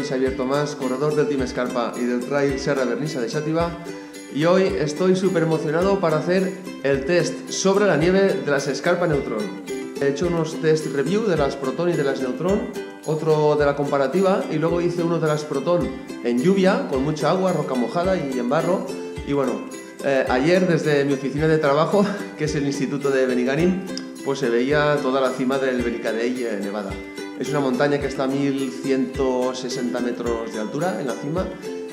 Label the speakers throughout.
Speaker 1: Xavier Tomás, corredor del Team Escarpa y del Trail Serra Vernissa de Xàtiva, y hoy estoy súper emocionado para hacer el test sobre la nieve de las Scarpa Neutron. He hecho unos test review de las Proton y de las Neutron, otro de la comparativa, y luego hice uno de las Proton en lluvia, con mucha agua, roca mojada y en barro. Y bueno, ayer desde mi oficina de trabajo, que es el Instituto de Benigànim, pues se veía toda la cima del Benicadell, Nevada. Es una montaña que está a 1160 metros de altura en la cima,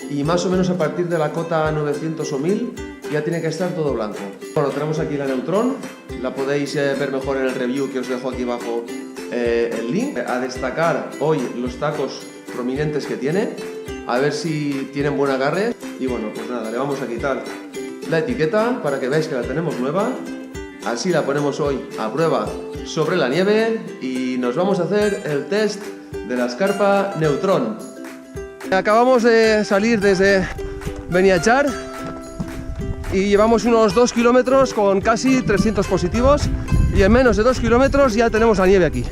Speaker 1: y más o menos a partir de la cota 900 o 1000 ya tiene que estar todo blanco. Bueno, tenemos aquí la Neutron, la podéis ver mejor en el review que os dejo aquí abajo el link. A destacar hoy los tacos prominentes que tiene, a ver si tienen buen agarre. Y bueno, pues nada, le vamos a quitar la etiqueta para que veáis que la tenemos nueva. Así la ponemos hoy a prueba sobre la nieve y nos vamos a hacer el test de la Scarpa Neutron. Acabamos de salir desde Beniatjar y llevamos unos 2 kilómetros con casi 300 positivos, y en menos de 2 kilómetros ya tenemos la nieve aquí.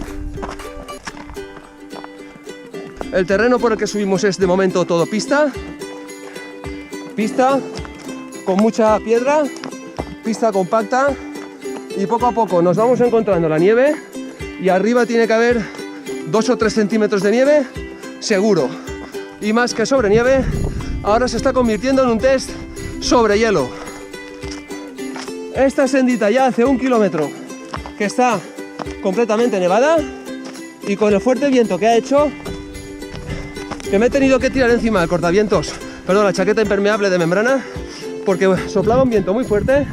Speaker 1: El terreno por el que subimos es de momento todo pista con mucha piedra, pista compacta, y poco a poco nos vamos encontrando la nieve, y arriba tiene que haber 2 o 3 centímetros de nieve seguro. Y más que sobre nieve, ahora se está convirtiendo en un test sobre hielo. Esta sendita ya hace 1 kilómetro que está completamente nevada, y con el fuerte viento que ha hecho, que me he tenido que tirar encima del cortavientos, perdón, la chaqueta impermeable de membrana, porque soplaba un viento muy fuerte.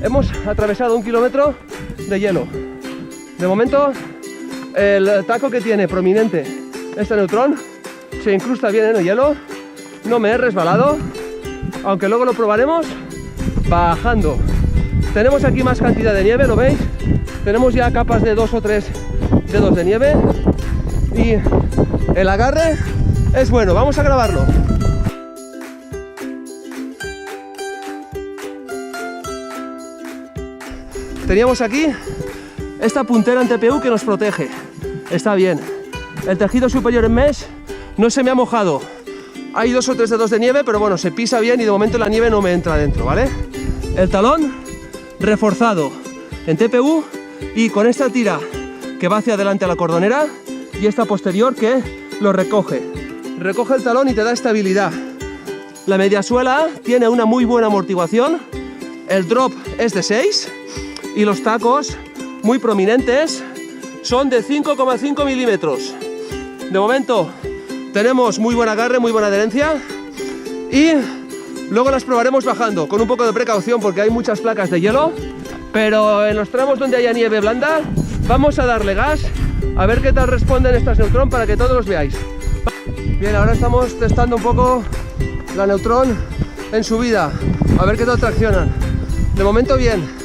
Speaker 1: Hemos atravesado 1 kilómetro de hielo. De momento, el taco que tiene prominente esta Neutron se incrusta bien en el hielo, no me he resbalado, aunque luego lo probaremos bajando. Tenemos aquí más cantidad de nieve, ¿lo veis? Tenemos ya capas de 2 o 3 dedos de nieve, y el agarre es bueno. Vamos a grabarlo. Teníamos aquí esta puntera en TPU que nos protege, está bien. El tejido superior en mesh no se me ha mojado. Hay 2 o 3 dedos de nieve, pero bueno, se pisa bien y de momento la nieve no me entra dentro, ¿vale? El talón reforzado en TPU, y con esta tira que va hacia adelante a la cordonera, y esta posterior que lo recoge el talón y te da estabilidad. La mediasuela tiene una muy buena amortiguación, el drop es de 6, y los tacos muy prominentes son de 5,5 milímetros. De momento tenemos muy buen agarre, muy buena adherencia, y luego las probaremos bajando con un poco de precaución porque hay muchas placas de hielo, pero en los tramos donde haya nieve blanda vamos a darle gas a ver qué tal responden estas Neutron para que todos los veáis. Bien, ahora estamos testando un poco la Neutron en subida, a ver qué tal traccionan. De momento bien.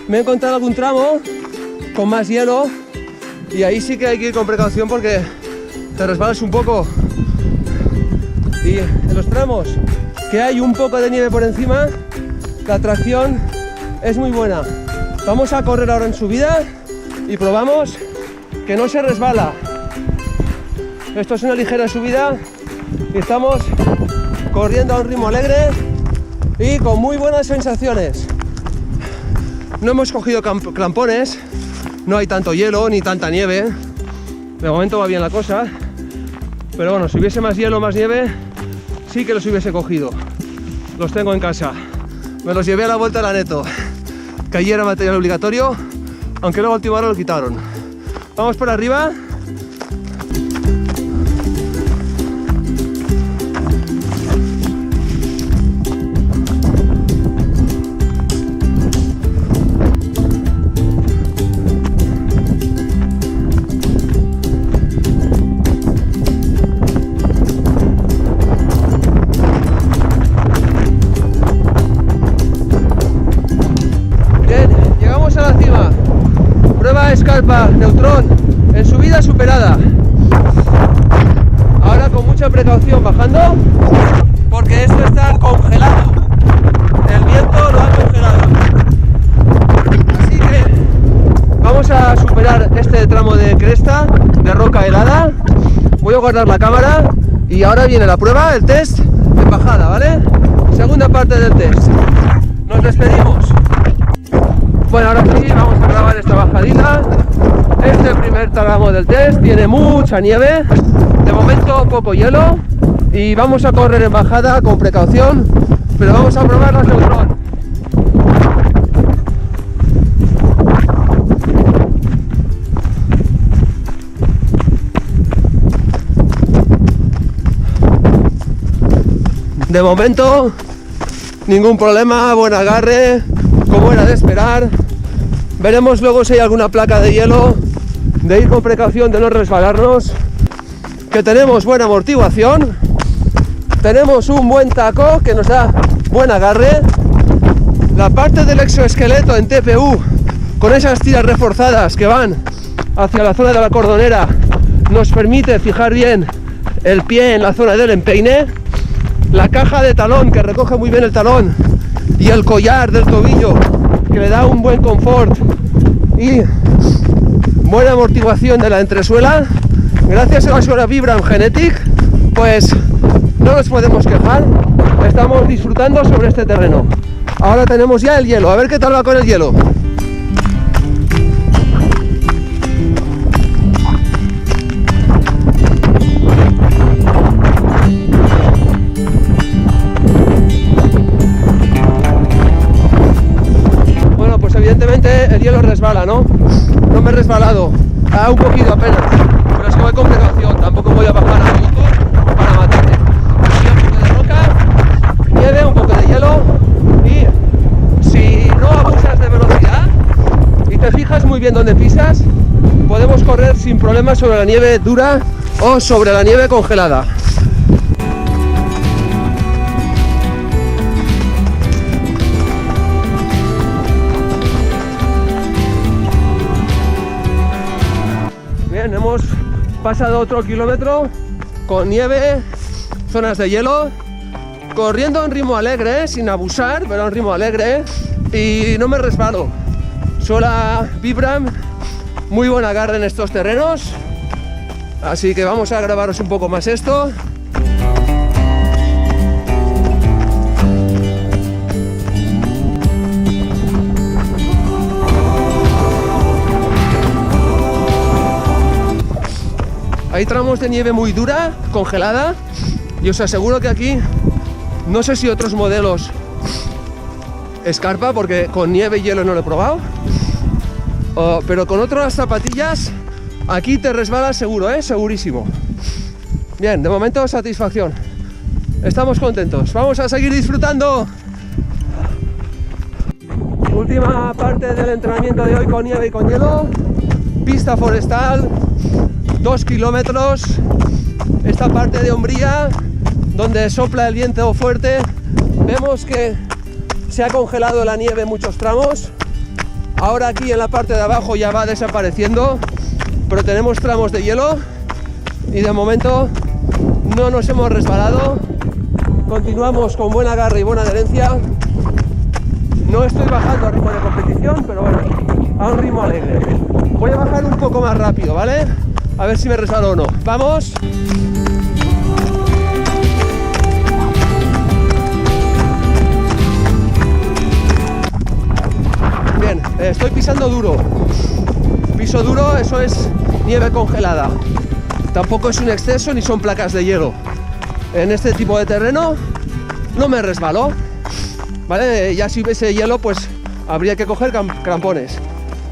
Speaker 1: Me he encontrado algún tramo con más hielo, y ahí sí que hay que ir con precaución porque te resbalas un poco. Y en los tramos que hay un poco de nieve por encima, la tracción es muy buena. Vamos a correr ahora en subida y probamos que no se resbala. Esto es una ligera subida y estamos corriendo a un ritmo alegre y con muy buenas sensaciones. No hemos cogido crampones, no hay tanto hielo ni tanta nieve. De momento va bien la cosa, pero bueno, si hubiese más hielo, más nieve, sí que los hubiese cogido. Los tengo en casa. Me los llevé a la vuelta a la Neto, que allí era material obligatorio, aunque luego a última hora lo quitaron. Vamos por arriba. Scarpa Neutron en subida superada. Ahora con mucha precaución bajando, porque esto está congelado. El viento lo ha congelado. Así que vamos a superar este tramo de cresta de roca helada. Voy a a guardar la cámara y ahora viene la prueba, el test en bajada, ¿vale? Segunda parte del test. Nos despedimos. Bueno, ahora sí, vamos a grabar esta bajadita. Este primer tramo del test tiene mucha nieve, de momento poco hielo, y vamos a correr en bajada con precaución, pero vamos a probar las Neutron. De momento, ningún problema, buen agarre, como era de esperar. Veremos luego si hay alguna placa de hielo, de ir con precaución, de no resbalarnos. Que tenemos buena amortiguación, tenemos un buen taco que nos da buen agarre. La parte del exoesqueleto en TPU, con esas tiras reforzadas que van hacia la zona de la cordonera, nos permite fijar bien el pie en la zona del empeine. La caja de talón, que recoge muy bien el talón, y el collar del tobillo, que le da un buen confort y buena amortiguación de la entresuela. Gracias a la suela Vibram Genetic, pues no nos podemos quejar, estamos disfrutando sobre este terreno. Ahora tenemos ya el hielo, a ver qué tal va con el hielo. Evidentemente el hielo resbala, ¿no? No me he resbalado, un poquito apenas, pero es que voy con precaución, tampoco voy a bajar a YouTube para matarme. Aquí un poco de roca, nieve, un poco de hielo, y si no abusas de velocidad y te fijas muy bien dónde pisas, podemos correr sin problemas sobre la nieve dura o sobre la nieve congelada. Hemos pasado otro kilómetro con nieve, zonas de hielo, corriendo en ritmo alegre, sin abusar, pero en ritmo alegre, y no me resbalo. Suela Vibram, muy buen agarre en estos terrenos, así que vamos a grabaros un poco más esto. Hay tramos de nieve muy dura, congelada, y os aseguro que aquí, no sé si otros modelos escarpa, porque con nieve y hielo no lo he probado, pero con otras zapatillas aquí te resbalas seguro, segurísimo. Bien, de momento satisfacción, estamos contentos, vamos a seguir disfrutando. Última parte del entrenamiento de hoy con nieve y con hielo, pista forestal, 2 kilómetros, esta parte de hombría donde sopla el viento fuerte. Vemos que se ha congelado la nieve en muchos tramos, ahora aquí en la parte de abajo ya va desapareciendo, pero tenemos tramos de hielo y de momento no nos hemos resbalado, continuamos con buen agarre y buena adherencia. No estoy bajando a ritmo de competición, pero bueno, a un ritmo alegre. Voy a bajar un poco más rápido, ¿vale? A ver si me resbalo o no. ¡Vamos! Bien, estoy pisando duro. Piso duro, eso es nieve congelada. Tampoco es un exceso ni son placas de hielo. En este tipo de terreno no me resbalo, ¿vale? Ya si hubiese hielo, pues habría que coger crampones.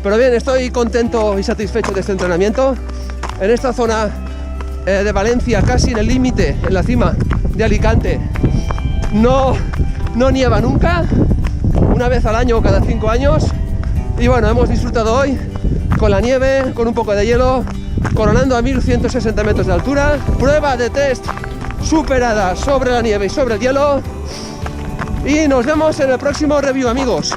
Speaker 1: Pero bien, estoy contento y satisfecho de este entrenamiento. En esta zona de Valencia, casi en el límite, en la cima de Alicante, no nieva nunca, una vez al año o cada 5 años. Y bueno, hemos disfrutado hoy con la nieve, con un poco de hielo, coronando a 1160 metros de altura. Prueba de test superada sobre la nieve y sobre el hielo. Y nos vemos en el próximo review, amigos.